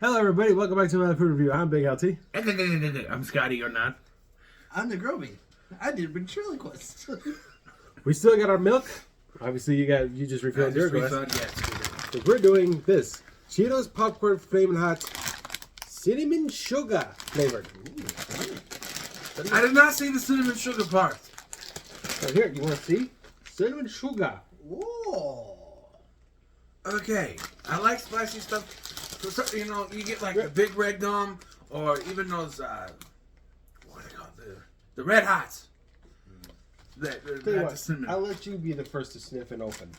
Hello, everybody. Welcome back to another food review. I'm BigLT. I'm Scotty or not. I'm DaGroby. I did ventriloquist. We still got our milk. Obviously, you just refilled your glass. Yes. So we're doing this Cheetos popcorn Flamin' Hot cinnamon sugar flavored. I did not see the cinnamon sugar part. So here, you want to see cinnamon sugar? Whoa. Okay, I like spicy stuff. So, you know, you get like the big red gum, or even those what are they called? The red hots. Tell you what, cinnamon. I'll let you be the first to sniff and open.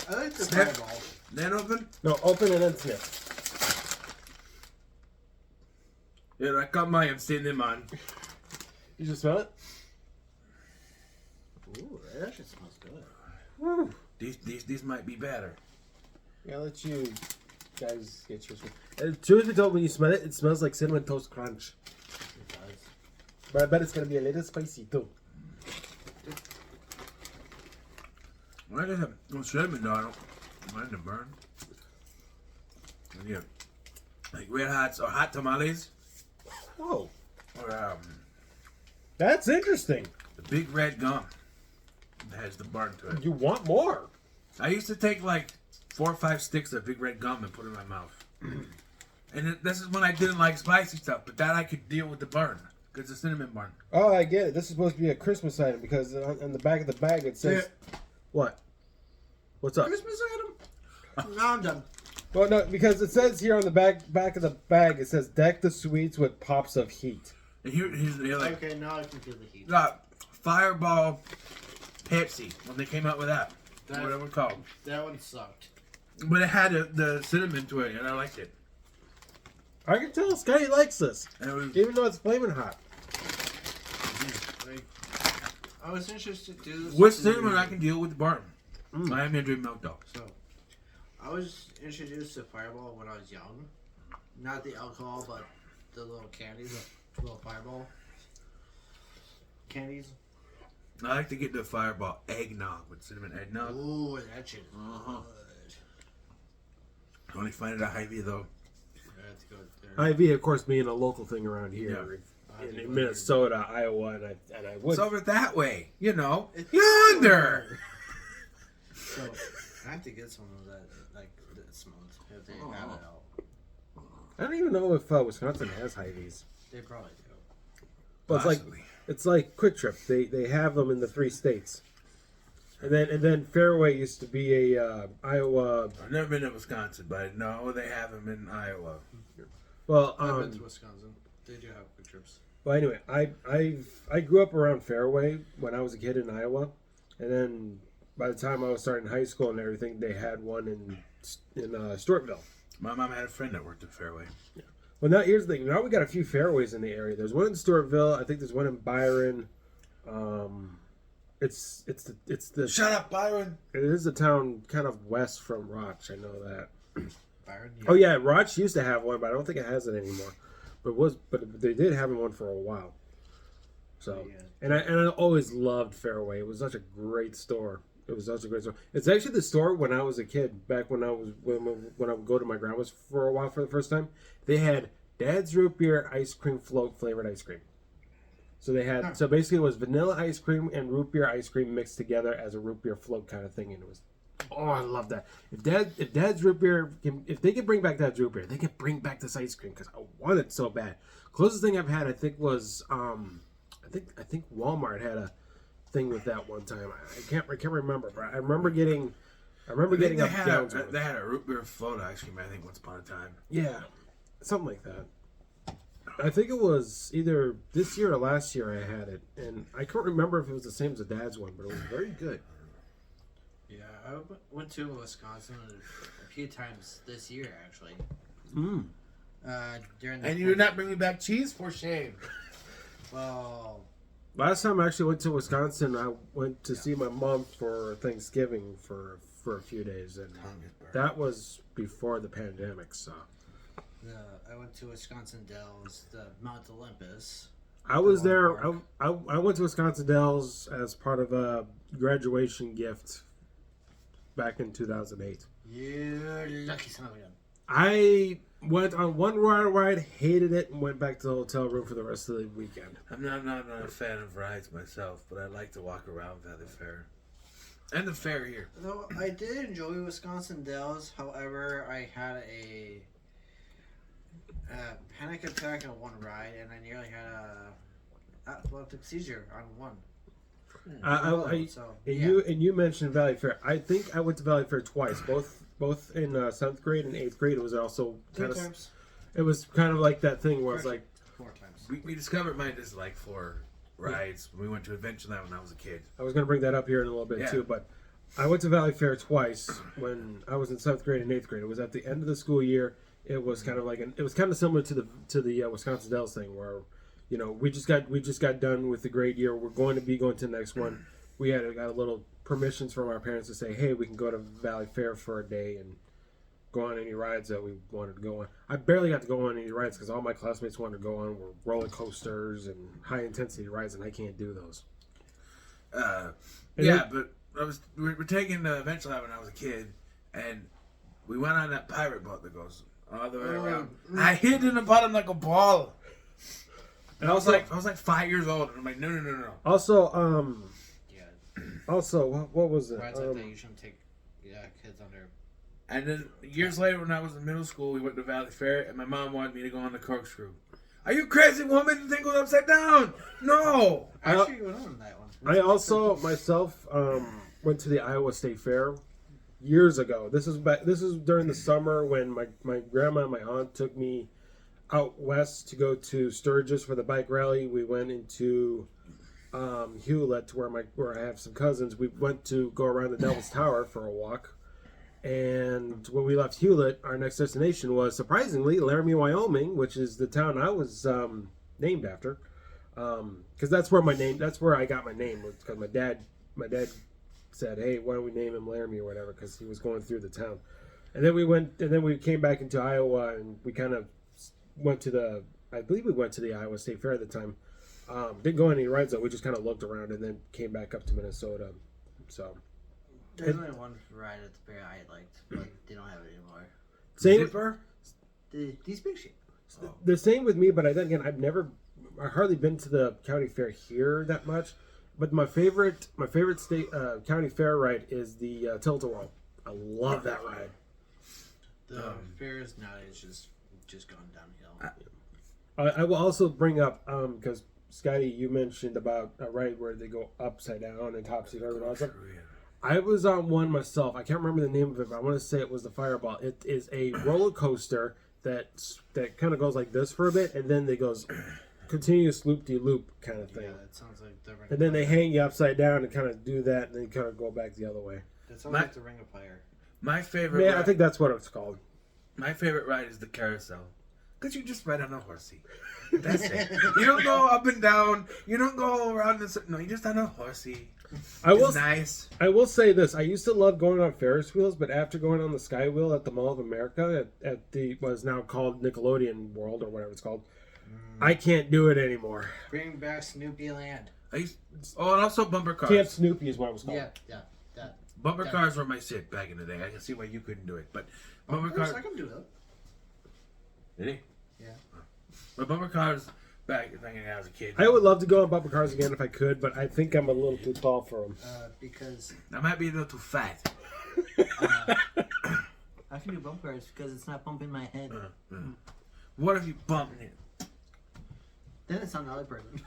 I like the Sniff. fireball. Then open. No, open and then sniff. Yeah, I got my abstaining on. You just smell it? Ooh, that actually smells good. Woo. These might be better. Yeah, I'll let you guys get yours. Truth be told, when you smell it, it smells like cinnamon toast crunch. It does. But I bet it's gonna be a little spicy too. I just have no cinnamon though. I don't mind the burn. And yeah, like red hots or hot tamales, Oh, or that's interesting. the big red gum that has the burn to it. You want more? I used to take like 4 or 5 sticks of big red gum and put it in my mouth. And this is when I didn't like spicy stuff, but that I could deal with the burn because the cinnamon burn. Oh, I get it. This is supposed to be a Christmas item because on the back of the bag it says, "What? What's up?" Christmas item? Now I'm done. Well, no, because it says here on the back of the bag it says, "Deck the sweets with pops of heat." And here's the other. Okay, now I can feel the heat. Fireball Pepsi when they came out with that. Whatever it's called. That one sucked. But it had the cinnamon to it, and I liked it. I can tell Scotty likes this, And it was, even though it's flaming hot. I was interested to do this. with cinnamon, I can deal with the burn. I am into milk though. So, I was introduced to Fireball when I was young. Not the alcohol, but the little candies, the little Fireball candies. I like to get the Fireball eggnog with cinnamon eggnog. Ooh, that shit is Uh-huh. good. I only find it at Hy-Vee though. I have to go there. IV, of course, being a local thing around here Yeah. in Minnesota, Iowa, and I would. It's over that way, you know, yonder. So, I have to get some of that, like, that smells. If they have it out. I don't even know if Wisconsin has Hy-Vees. They probably do. Well, it's like Quick Trip. They have them in the 3 states, and then Fairway used to be a Iowa. I've never been to Wisconsin, but I know they have them in Iowa. Well, I've been to Wisconsin. They do have quick trips. well, anyway, I grew up around Fairway when I was a kid in Iowa, and then by the time I was starting high school and everything, they had one in Stewartville. My mom had a friend that worked at Fairway. Well, now here's the thing. Now we got a few Fairways in the area. There's one in Stewartville. I think there's one in Byron. It's the Shut up, Byron. It is a town kind of west from Roch. I know that. Byron? Oh yeah, Roch used to have one, but I don't think it has it anymore. But they did have one for a while. So Yeah. and I always loved Fairway. It was such a great store. It was such a great store. It's actually the store when I was a kid, back when I would go to my grandma's for a while for the first time. They had Dad's root beer ice cream float flavored ice cream. So they had so basically it was vanilla ice cream and root beer ice cream mixed together as a root beer float kind of thing, and it was I love that. If Dad's root beer if they could bring back Dad's root beer, they could bring back this ice cream because I want it so bad. Closest thing I've had I think was I think Walmart had a thing with that one time. I can't remember, but I remember getting a They gallons had of it. they had a root beer float ice cream, I think, once upon a time. Yeah, something like that. I think it was either this year or last year I had it, and I can't remember if it was the same as the Dad's one, but it was very good. Yeah, I went to Wisconsin a few times this year, actually. Mm. During the And you did not bring me back cheese? For shame. Well, Last time I actually went to Wisconsin, I went to see my mom for Thanksgiving for a few days, and that was before the pandemic. So I went to Wisconsin Dells, the Mount Olympus. I was there. I went to Wisconsin Dells as part of a graduation gift back in 2008. You lucky son of a gun. I Went on one ride, hated it, and went back to the hotel room for the rest of the weekend. I'm not a fan of rides myself, but I like to walk around Valley Fair. And the fair here. Though I did enjoy Wisconsin Dells, however, I had a panic attack on one ride, and I nearly had a epileptic seizure on one. You mentioned Valley Fair. I think I went to Valley Fair twice, both in 7th grade and 8th grade. It was also Three times. It was kind of like that thing where it's like 4 times. We discovered my dislike for rides. We went to Adventureland when I was a kid. I was going to bring that up here in a little bit too, but I went to Valley Fair twice when I was in 7th grade and 8th grade. It was at the end of the school year. It was kind of like it was kind of similar to the Wisconsin Dells thing where, you know, we just got done with the grade year. We're going to the next one. We got a little permissions from our parents to say, hey, we can go to Valley Fair for a day and go on any rides that we wanted to go on. I barely got to go on any rides because all my classmates wanted to go on were roller coasters and high intensity rides, and I can't do those. But we were taking Adventureland when I was a kid, and we went on that pirate boat that goes all the way around. I hid in the bottom like a ball. And I was like 5 years old, and I'm like, no. Also, what was it? Rides like that, you shouldn't take kids under. And then years later, when I was in middle school, we went to Valley Fair, and my mom wanted me to go on the corkscrew. Are you crazy, woman? The thing goes upside down. No. Actually, you went on that one. I also myself went to the Iowa State Fair years ago. This is during the summer when my grandma and my aunt took me out west to go to Sturgis for the bike rally. We went into Hewlett where I have some cousins. We went to go around the Devil's Tower for a walk. And when we left Hewlett, our next destination was surprisingly Laramie, Wyoming, which is the town I was named after. Because that's where I got my name. Because my dad said, "Hey, why don't we name him Laramie or whatever?" Because he was going through the town. And then we came back into Iowa, and we kind of I believe we went to the Iowa State Fair at the time. Didn't go on any rides though. We just kind of looked around and then came back up to Minnesota. So. There's only one ride at the fair I liked, but they don't have it anymore. Zipper? These big shit. The same with me, but I hardly been to the county fair here that much. But my favorite state county fair ride is the Tilt-A-Whirl. I love that ride. The fairs nowadays just gone downhill. I will also bring up because Scotty, you mentioned about a ride where they go upside down and topsy turvy and all that stuff. I was on one myself. I can't remember the name of it, but I want to say it was the Fireball. It is a roller coaster that kind of goes like this for a bit, and then it goes continuous loop-de-loop kind of thing. Yeah, that sounds like the Ring of And then Fire. they hang you upside down and kind of do that, and then kind of go back the other way. That sounds like the Ring of Fire. My favorite. Yeah, I think that's what it's called. My favorite ride is the carousel. Because you just ride on a horsey. That's it. You don't go up and down. You don't go around this. No, you just on a horsey. It's nice. I will say this. I used to love going on Ferris wheels, but after going on the Sky Wheel at the Mall of America at the what is now called Nickelodeon World or whatever it's called, I can't do it anymore. Bring back Snoopy Land. And also bumper cars. Camp Snoopy is what it was called. Yeah. Bumper cars were my shit back in the day. I can see why you couldn't do it, but bumper cars. I can do that. Did he? Yeah. But bumper cars back when I was a kid. I would love to go on bumper cars again if I could, but I think I'm a little too tall for them. Because I might be a little too fat. I can do bump cars because it's not bumping my head. What if you bumped it? Then it's on the other person.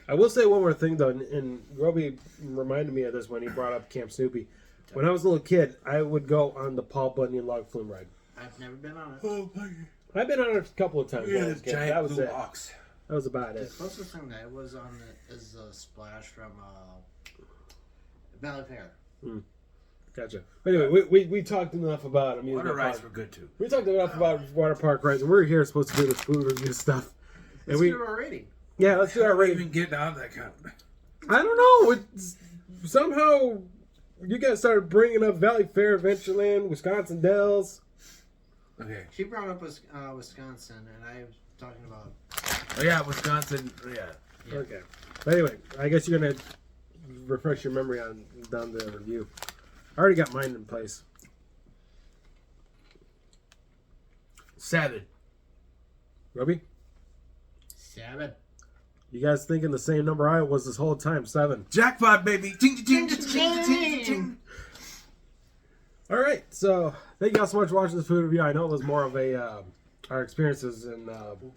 I will say one more thing though, and Roby reminded me of this when he brought up Camp Snoopy. When I was a little kid, I would go on the Paul Bunyan log flume ride. I've never been on it. Oh my God. I've been on it a couple of times. Yeah, when I was a kid. That was it. ox. That was about The it. closest thing that I was on it is a splash from Valley Fair. Gotcha. But anyway, we talked enough about amusement Water rides park. were good too. We talked enough about water park rides, and we're here supposed to do this food review stuff. And Let's do our rating. Yeah, let's do our How do we rating. even get out of that kind of... I don't know. It's, somehow you guys started bringing up Valley Fair, Adventureland, Wisconsin Dells. Okay. She brought up Wisconsin, and I was talking about. Oh yeah, Wisconsin. Yeah. Okay. But anyway, I guess you're gonna refresh your memory on the review. I already got mine in place. 7. Roby, 7. you guys thinking the same number I was this whole time? 7. Jackpot, baby. Ching, ching, ching, ching, ching, ching, ching. All right, so thank you all so much for watching this food review. I know it was more of a our experiences in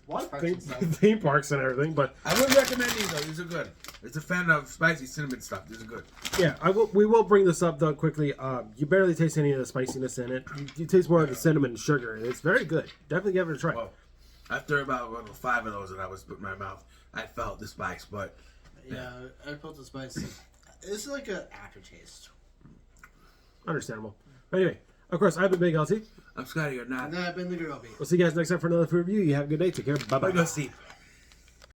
Water parks theme, and stuff. theme parks and everything, but I would recommend these though. These are good. It's a fan of spicy cinnamon stuff. These are good. yeah, we will bring this up though quickly. You barely taste any of the spiciness in it. You taste more of the cinnamon and sugar. It's very good. Definitely give it a try. Well, after about 5 of those that I was putting in my mouth, I felt the spice, but Yeah, I felt the spice. It's like an aftertaste. Understandable. But anyway, of course, I've been BigLT. I'm Scotty or not. And then I've been the girl. We'll see you guys next time for another food review. You have a good day. Take care. Bye bye. Go sleep.